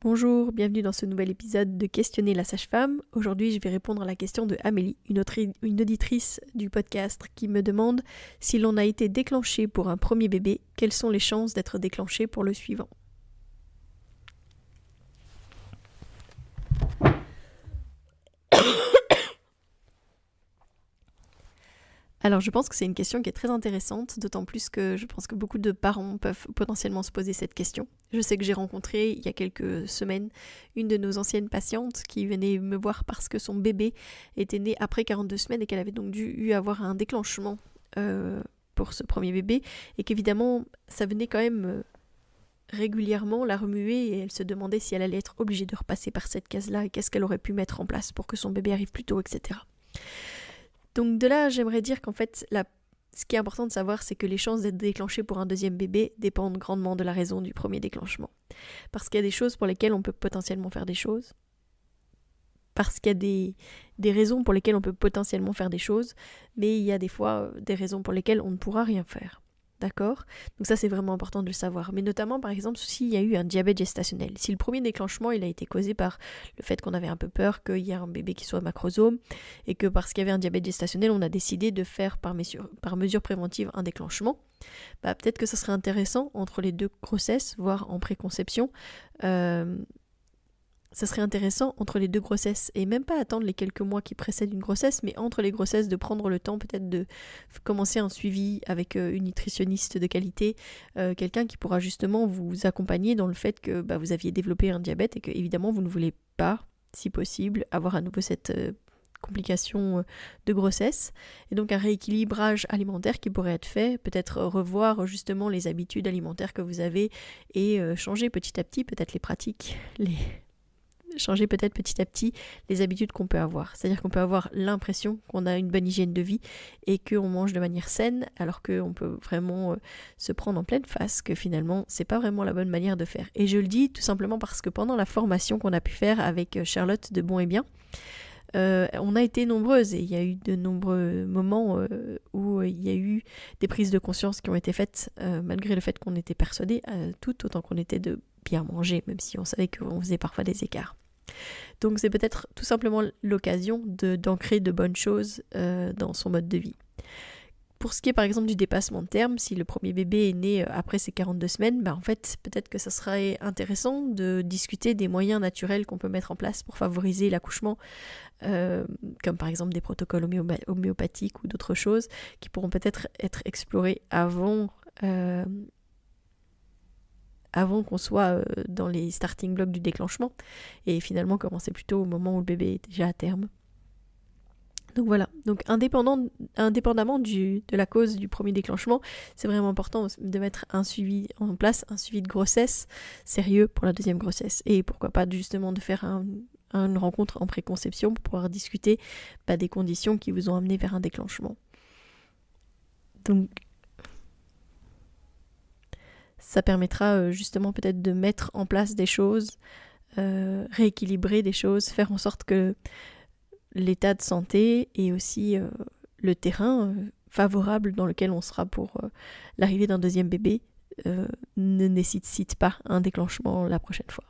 Bonjour, bienvenue dans ce nouvel épisode de Questionner la sage-femme. Aujourd'hui, je vais répondre à la question de Amélie, une auditrice du podcast qui me demande si l'on a été déclenché pour un premier bébé, quelles sont les chances d'être déclenché pour le suivant. Alors je pense que c'est une question qui est très intéressante, d'autant plus que je pense que beaucoup de parents peuvent potentiellement se poser cette question. Je sais que j'ai rencontré il y a quelques semaines une de nos anciennes patientes qui venait me voir parce que son bébé était né après 42 semaines et qu'elle avait donc dû avoir un déclenchement pour ce premier bébé et qu'évidemment ça venait quand même régulièrement la remuer et elle se demandait si elle allait être obligée de repasser par cette case-là et qu'est-ce qu'elle aurait pu mettre en place pour que son bébé arrive plus tôt, etc. Donc de là, j'aimerais dire qu'en fait, ce qui est important de savoir, c'est que les chances d'être déclenché pour un deuxième bébé dépendent grandement de la raison du premier déclenchement. Parce qu'il y a des choses pour lesquelles on peut potentiellement faire des choses. Parce qu'il y a des raisons pour lesquelles on peut potentiellement faire des choses, mais il y a des fois des raisons pour lesquelles on ne pourra rien faire. D'accord ? Donc ça, c'est vraiment important de le savoir. Mais notamment, par exemple, s'il y a eu un diabète gestationnel. Si le premier déclenchement, il a été causé par le fait qu'on avait un peu peur qu'il y ait un bébé qui soit macrosome et que parce qu'il y avait un diabète gestationnel, on a décidé de faire par mesure préventive un déclenchement, peut-être que ça serait intéressant entre les deux grossesses, voire en préconception, ça serait intéressant entre les deux grossesses et même pas attendre les quelques mois qui précèdent une grossesse, mais entre les grossesses de prendre le temps peut-être de commencer un suivi avec une nutritionniste de qualité, quelqu'un qui pourra justement vous accompagner dans le fait que vous aviez développé un diabète et que évidemment vous ne voulez pas, si possible, avoir à nouveau cette complication de grossesse et donc un rééquilibrage alimentaire qui pourrait être fait, peut-être revoir justement les habitudes alimentaires que vous avez et changer petit à petit peut-être les pratiques, changer peut-être petit à petit les habitudes qu'on peut avoir. C'est-à-dire qu'on peut avoir l'impression qu'on a une bonne hygiène de vie et qu'on mange de manière saine, alors qu'on peut vraiment se prendre en pleine face que finalement, c'est pas vraiment la bonne manière de faire. Et je le dis tout simplement parce que pendant la formation qu'on a pu faire avec Charlotte de Bon et Bien, on a été nombreuses et il y a eu de nombreux moments où il y a eu des prises de conscience qui ont été faites malgré le fait qu'on était persuadés, tout autant qu'on était de bien manger, même si on savait qu'on faisait parfois des écarts. Donc c'est peut-être tout simplement l'occasion d'ancrer de bonnes choses dans son mode de vie. Pour ce qui est par exemple du dépassement de terme, si le premier bébé est né après ses 42 semaines, en fait peut-être que ça serait intéressant de discuter des moyens naturels qu'on peut mettre en place pour favoriser l'accouchement, comme par exemple des protocoles homéopathiques ou d'autres choses qui pourront peut-être être explorés avant qu'on soit dans les starting blocks du déclenchement et finalement commencer plutôt au moment où le bébé est déjà à terme. Donc voilà, donc indépendamment de la cause du premier déclenchement, c'est vraiment important de mettre en place un suivi de grossesse sérieux pour la deuxième grossesse et pourquoi pas justement de faire une rencontre en préconception pour pouvoir discuter des conditions qui vous ont amené vers un déclenchement. Donc ça permettra justement peut-être de mettre en place des choses, rééquilibrer des choses, faire en sorte que l'état de santé et aussi le terrain favorable dans lequel on sera pour l'arrivée d'un deuxième bébé ne nécessite pas un déclenchement la prochaine fois.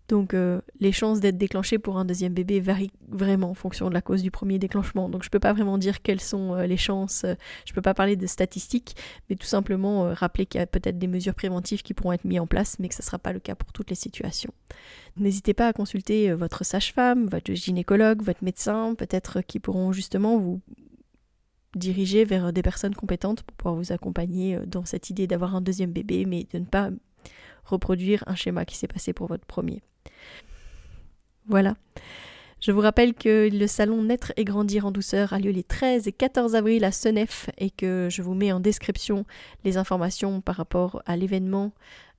Donc les chances d'être déclenché pour un deuxième bébé varient vraiment en fonction de la cause du premier déclenchement. Donc je ne peux pas vraiment dire quelles sont les chances, je ne peux pas parler de statistiques, mais tout simplement rappeler qu'il y a peut-être des mesures préventives qui pourront être mises en place, mais que ce ne sera pas le cas pour toutes les situations. N'hésitez pas à consulter votre sage-femme, votre gynécologue, votre médecin, peut-être qui pourront justement vous diriger vers des personnes compétentes pour pouvoir vous accompagner dans cette idée d'avoir un deuxième bébé, mais de ne pas reproduire un schéma qui s'est passé pour votre premier. Voilà. Je vous rappelle que le salon Naître et Grandir en douceur a lieu les 13 et 14 avril à Senef et que je vous mets en description les informations par rapport à l'événement.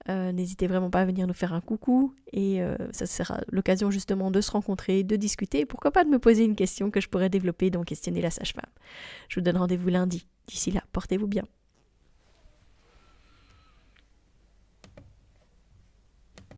N'hésitez vraiment pas à venir nous faire un coucou et ça sera l'occasion justement de se rencontrer, de discuter, pourquoi pas de me poser une question que je pourrais développer dans Questionner la sage-femme. Je vous donne rendez-vous lundi. D'ici là, portez-vous bien.